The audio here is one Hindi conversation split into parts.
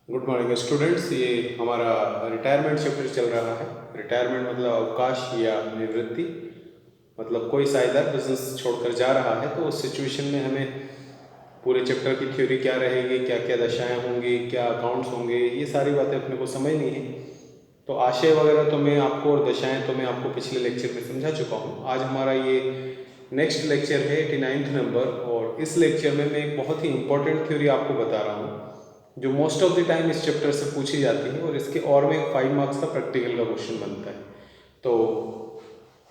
Good morning students. ये हमारा रिटायरमेंट चैप्टर चल रहा है। रिटायरमेंट मतलब अवकाश या निवृत्ति, मतलब कोई साझेदार बिजनेस छोड़कर जा रहा है तो उस सिचुएशन में हमें पूरे चैप्टर की थ्योरी क्या रहेगी, क्या क्या दशाएं होंगी, क्या अकाउंट्स होंगे, ये सारी बातें अपने को समझनी है। तो आशय वगैरह तो मैं आपको और दशाएं तो मैं आपको पिछले लेक्चर में समझा चुका हूँ। आज हमारा ये नेक्स्ट लेक्चर है 89 नंबर, और इस लेक्चर में मैं एक बहुत ही इंपॉर्टेंट थ्योरी आपको बता रहा हूँ जो मोस्ट ऑफ द टाइम इस चैप्टर से पूछी जाती है, और इसके और में 5 मार्क्स का प्रैक्टिकल का क्वेश्चन बनता है। तो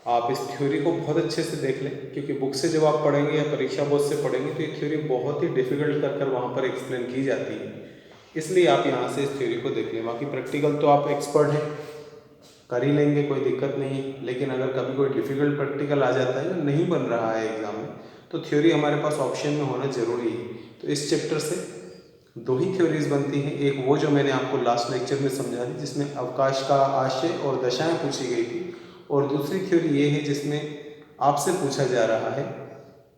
आप इस थ्योरी को बहुत अच्छे से देख लें, क्योंकि बुक से जब आप पढ़ेंगे या परीक्षा बोर्ड से पढ़ेंगे तो ये थ्योरी बहुत ही डिफिकल्ट कर कर वहाँ पर एक्सप्लेन की जाती है, इसलिए आप यहाँ से इस थ्योरी को देख लें। बाकी प्रैक्टिकल तो आप एक्सपर्ट हैं, कर ही लेंगे, कोई दिक्कत नहीं। लेकिन अगर कभी कोई डिफिकल्ट प्रैक्टिकल आ जाता है जो नहीं बन रहा है एग्जाम में, तो थ्योरी हमारे पास ऑप्शन में होना जरूरी है। तो इस चैप्टर से दो ही थ्योरीज बनती हैं, एक वो जो मैंने आपको लास्ट लेक्चर में समझा दी जिसमें अवकाश का आशय और दशाएं पूछी गई थी, और दूसरी थ्योरी ये है जिसमें आपसे पूछा जा रहा है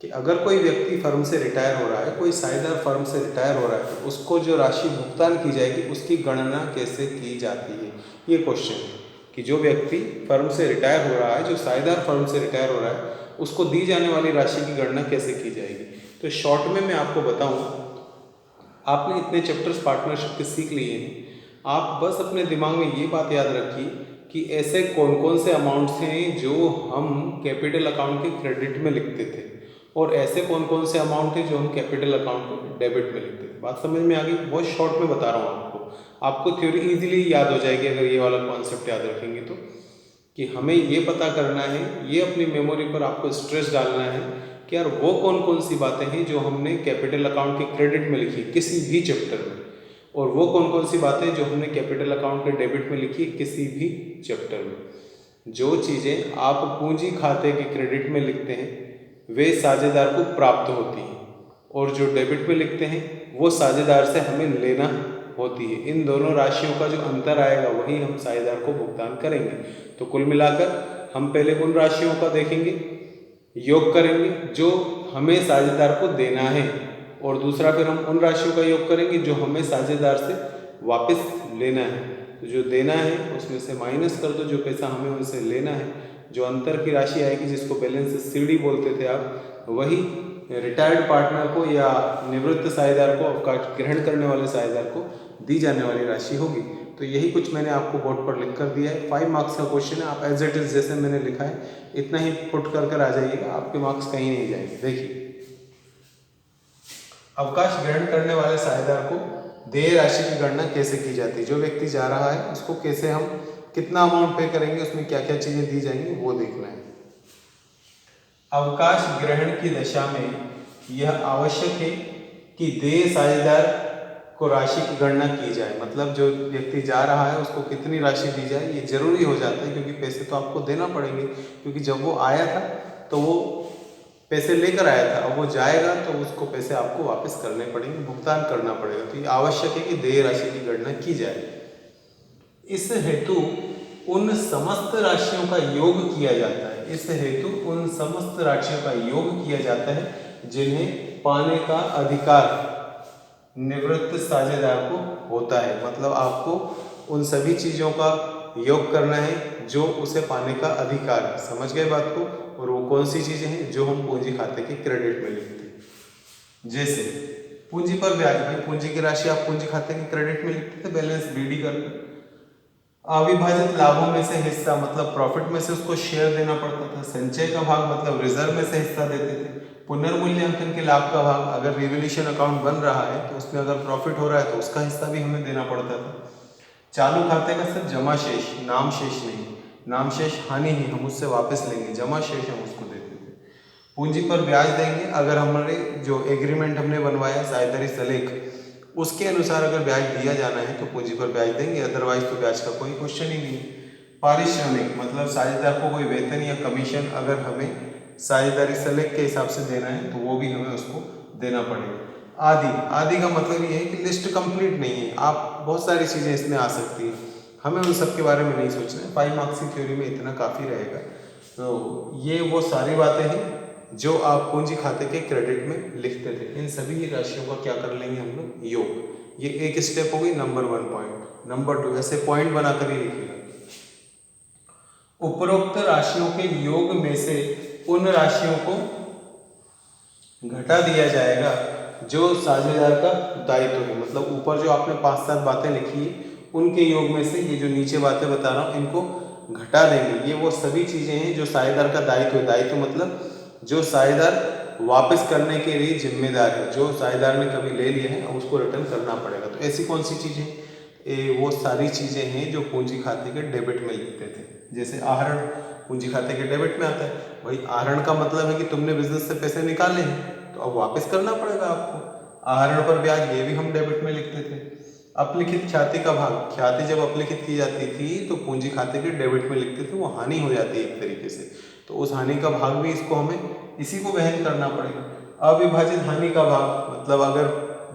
कि अगर कोई व्यक्ति फर्म से रिटायर हो रहा है, कोई साझेदार फर्म से रिटायर हो रहा है, तो उसको जो राशि भुगतान की जाएगी उसकी गणना कैसे की जाती है। ये क्वेश्चन है कि जो व्यक्ति फर्म से रिटायर हो रहा है, जो साझेदार फर्म से रिटायर हो रहा है, उसको दी जाने वाली राशि की गणना कैसे की जाएगी। तो शॉर्ट में मैं आपको बताऊं, आपने इतने चैप्टर्स पार्टनरशिप के सीख लिए हैं, आप बस अपने दिमाग में ये बात याद रखिए कि ऐसे कौन कौन से अमाउंट्स हैं जो हम कैपिटल अकाउंट के क्रेडिट में लिखते थे, और ऐसे कौन कौन से अमाउंट हैं जो हम कैपिटल अकाउंट में डेबिट में लिखते थे। बात समझ में आ गई? बहुत शॉर्ट में बता रहा हूँ आपको थ्योरी इजीली याद हो जाएगी अगर ये वाला कॉन्सेप्ट याद रखेंगे तो, कि हमें ये पता करना है, ये अपनी मेमोरी पर आपको स्ट्रेस डालना है कि यार वो कौन कौन सी बातें हैं जो हमने कैपिटल अकाउंट के क्रेडिट में लिखी किसी भी चैप्टर में, और वो कौन कौन सी बातें जो हमने कैपिटल अकाउंट के डेबिट में लिखी किसी भी चैप्टर में। जो चीज़ें आप पूंजी खाते के क्रेडिट में लिखते हैं वे साझेदार को प्राप्त होती हैं, और जो डेबिट में लिखते हैं वो साझेदार से हमें लेना होती है। इन दोनों राशियों का जो अंतर आएगा वही हम साझेदार को भुगतान करेंगे। तो कुल मिलाकर हम पहले उन राशियों का देखेंगे, योग करेंगे जो हमें साझेदार को देना है, और दूसरा फिर हम उन राशियों का योग करेंगे जो हमें साझेदार से वापस लेना है। तो जो देना है उसमें से माइनस कर दो जो पैसा हमें उनसे लेना है, जो अंतर की राशि आएगी जिसको बैलेंस सीडी बोलते थे आप, वही रिटायर्ड पार्टनर को या निवृत्त साझेदार को, अवकाश ग्रहण करने वाले साझेदार को दी जाने वाली राशि होगी। तो यही कुछ मैंने आपको बोर्ड पर लिख कर दिया है। 5 मार्क्स का क्वेश्चन है, आप एज इट इज जैसे मैंने लिखा है इतना ही पुट कर आ जाइएगा, आपके मार्क्स कहीं नहीं जाएंगे। देखिए, अवकाश ग्रहण करने वाले साझेदार को देय राशि की गणना कैसे की जाती है। जो व्यक्ति जा रहा है उसको कैसे हम कितना अमाउंट पे करेंगे, उसमें क्या क्या चीजें दी जाएंगी वो देखना है। अवकाश ग्रहण की दशा में यह आवश्यक है कि देय साझेदार को राशि की गणना की जाए, मतलब जो व्यक्ति जा रहा है उसको कितनी राशि दी जाए ये जरूरी हो जाता है, क्योंकि पैसे तो आपको देना पड़ेंगे, क्योंकि जब वो आया था तो वो पैसे लेकर आया था, अब वो जाएगा तो उसको पैसे आपको वापस करने पड़ेंगे, भुगतान करना पड़ेगा। तो ये आवश्यक है कि देय राशि की गणना की जाए। इस हेतु उन समस्त राशियों का योग किया जाता है, इस हेतु उन समस्त राशियों का योग किया जाता है जिन्हें पाने का अधिकार निवृत्त साझेदार को होता है। मतलब आपको उन सभी चीजों का योग करना है जो उसे पाने का अधिकार है। समझ गए बात को? और वो कौन सी चीजें हैं जो हम पूंजी खाते के क्रेडिट में लिखते हैं। जैसे पूंजी पर ब्याज, भाई पूंजी की राशि आप पूंजी खाते के क्रेडिट में लिखते थे बैलेंस बीडी करके। अविभाजित लाभों में से हिस्सा, मतलब प्रॉफिट में से उसको शेयर देना पड़ता था। संचय का भाग मतलब रिजर्व में से हिस्सा देते थे। पुनर्मूल्यांकन के लाभ का भाग, अगर रिवोल्यूशन अकाउंट बन रहा है तो उसमें अगर प्रॉफिट हो रहा है तो उसका हिस्सा भी हमें देना पड़ता था। चालू खाते का सिर्फ जमा शेष, नाम शेष नहीं। नाम शेष हानि ही, हम उससे वापस लेंगे, जमा शेष हम उसको देते थे। पूंजी पर ब्याज देंगे, अगर हमारे जो एग्रीमेंट हमने बनवाया साझेदारी सलेख उसके अनुसार अगर ब्याज दिया जाना है तो पूंजी पर ब्याज देंगे, अदरवाइज तो ब्याज का कोई क्वेश्चन ही नहीं। पारिश्रमिक मतलब साझेदार को कोई वेतन या कमीशन अगर हमें साझेदारी सलेख के हिसाब से देना है तो वो भी हमें उसको देना पड़ेगा। आदि, आदि का मतलब ये है कि लिस्ट कंप्लीट नहीं है, आप बहुत सारी चीजें इसमें आ सकती है, हमें उन सब के बारे में नहीं सोचना है। 5 मार्क्स की थ्योरी में इतना काफी रहेगा। तो ये वो सारी बातें हैं जो आप पूंजी खाते के क्रेडिट में लिखते थे। इन सभी राशियों का क्या कर लेंगे हम लोग? योग। ये एक स्टेप हो गई नंबर 1 पॉइंट। नंबर 2 ऐसे पॉइंट बनाकर ही लिखिएगा। उपरोक्त राशियों के योग में से उन राशियों को घटा दिया जाएगा जो साझेदार का दायित्व है। मतलब ऊपर जो आपने 5-7 बातें लिखी है उनके योग में से ये जो नीचे बातें बता रहा हूँ इनको घटा देंगे। ये वो सभी चीजें हैं जो साझेदार का दायित्व है। दायित्व मतलब जो साझेदार वापस करने के लिए जिम्मेदार है, जो साझेदार ने कभी ले लिया है उसको रिटर्न करना पड़ेगा। तो ऐसी कौन सी चीजें, वो सारी चीजें हैं जो पूंजी खाते के डेबिट में लिखते थे। जैसे आहरण पूंजी खाते के डेबिट में आता है। भाई आहरण का मतलब है कि तुमने बिजनेस से पैसे निकाले हैं तो अब वापस करना पड़ेगा आपको। आहरण पर ब्याज, ये भी हम डेबिट में लिखते थे। अपलिखित ख्याति का भाग, ख्याति जब अपलिखित की जाती थी तो पूंजी खाते के डेबिट में लिखते थे, वो हानि हो जाती है एक तरीके से। तो उस हानि का भाग भी इसको हमें इसी को वहन करना पड़ेगा। अविभाजित हानि का भाग मतलब अगर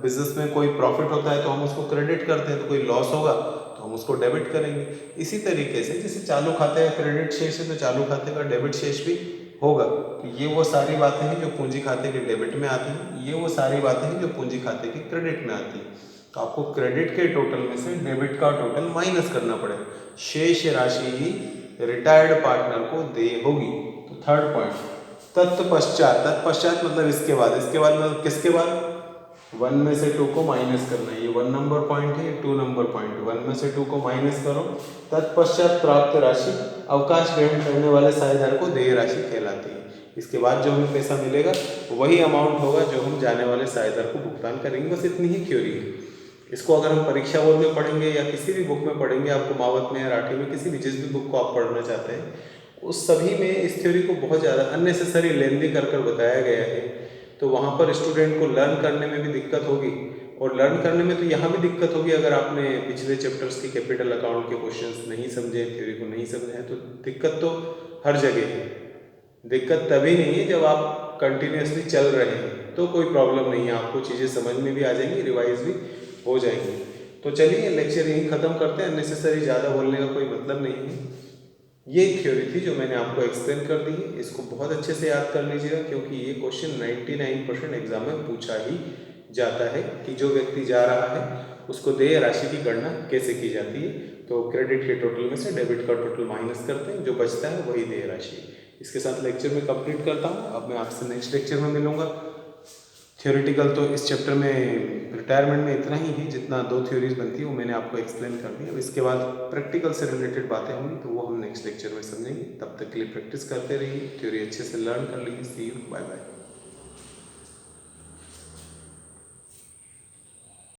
बिजनेस में कोई प्रॉफिट होता है तो हम उसको क्रेडिट करते हैं, तो कोई लॉस होगा तो हम उसको डेबिट करेंगे। इसी तरीके से जैसे चालू खाते का क्रेडिट शेष है तो चालू खाते का डेबिट शेष भी होगा। तो ये वो सारी बातें हैं जो पूंजी खाते के डेबिट में आती हैं, ये वो सारी बातें हैं जो पूंजी खाते के क्रेडिट में आती हैं। तो आपको क्रेडिट के टोटल में से डेबिट का टोटल माइनस करना पड़ेगा। शेष राशि ही रिटायर्ड पार्टनर को देय होगी। तो थर्ड पॉइंट, तत्पश्चात, तत्पश्चात मतलब इसके बाद मतलब किसके बाद, 1 में से 2 को माइनस करना है। ये 1 नंबर पॉइंट है, 2 नंबर पॉइंट। 1 में से 2 को माइनस करो, तत्पश्चात प्राप्त राशि अवकाश ग्रहण करने वाले साझेदार को देय राशि कहलाती है। इसके बाद जो हमें पैसा मिलेगा वही अमाउंट होगा जो हम जाने वाले साझेदार को भुगतान करेंगे। बस इतनी ही थ्योरी है। इसको अगर हम परीक्षा बोर्ड में पढ़ेंगे या किसी भी बुक में पढ़ेंगे, आपको मावत में या राठी में किसी भी जिस भी बुक को आप पढ़ना चाहते हैं उस सभी में इस थ्योरी को बहुत ज़्यादा अननेसेसरी लेंदी कर बताया गया है। तो वहाँ पर स्टूडेंट को लर्न करने में भी दिक्कत होगी, और लर्न करने में तो यहाँ भी दिक्कत होगी अगर आपने पिछले चैप्टर्स के कैपिटल अकाउंट के क्वेश्चंस नहीं समझे, थ्योरी को नहीं समझे हैं, तो दिक्कत तो हर जगह है। दिक्कत तभी नहीं है जब आप कंटिन्यूसली चल रहे हैं तो कोई प्रॉब्लम नहीं है, आपको चीज़ें समझ में भी आ जाएंगी, रिवाइज भी हो जाएंगी। तो चलिए लेक्चर यहीं ख़त्म करते हैं, अननेसेसरी ज़्यादा बोलने का कोई मतलब नहीं है। ये थ्योरी थी जो मैंने आपको एक्सप्लेन कर दी है। इसको बहुत अच्छे से याद कर लीजिएगा क्योंकि ये क्वेश्चन 99% एग्जाम में पूछा ही जाता है कि जो व्यक्ति जा रहा है उसको देय राशि की गणना कैसे की जाती है। तो क्रेडिट के टोटल में से डेबिट का टोटल माइनस करते हैं, जो बचता है वही देय राशि। इसके साथ लेक्चर में कंप्लीट करता हूँ। अब मैं आपसे नेक्स्ट लेक्चर में मिलूंगा। थ्योरेटिकल तो इस चैप्टर में रिटायरमेंट में इतना ही है, जितना 2 थ्योरीज बनती है वो मैंने आपको एक्सप्लेन कर दी। अब इसके बाद प्रैक्टिकल से रिलेटेड बातें होंगी तो वो हम नेक्स्ट लेक्चर में समझेंगे। तब तक के लिए प्रैक्टिस करते रहिए, थ्योरी अच्छे से लर्न कर लीजिए। सी यू, बाय बाय।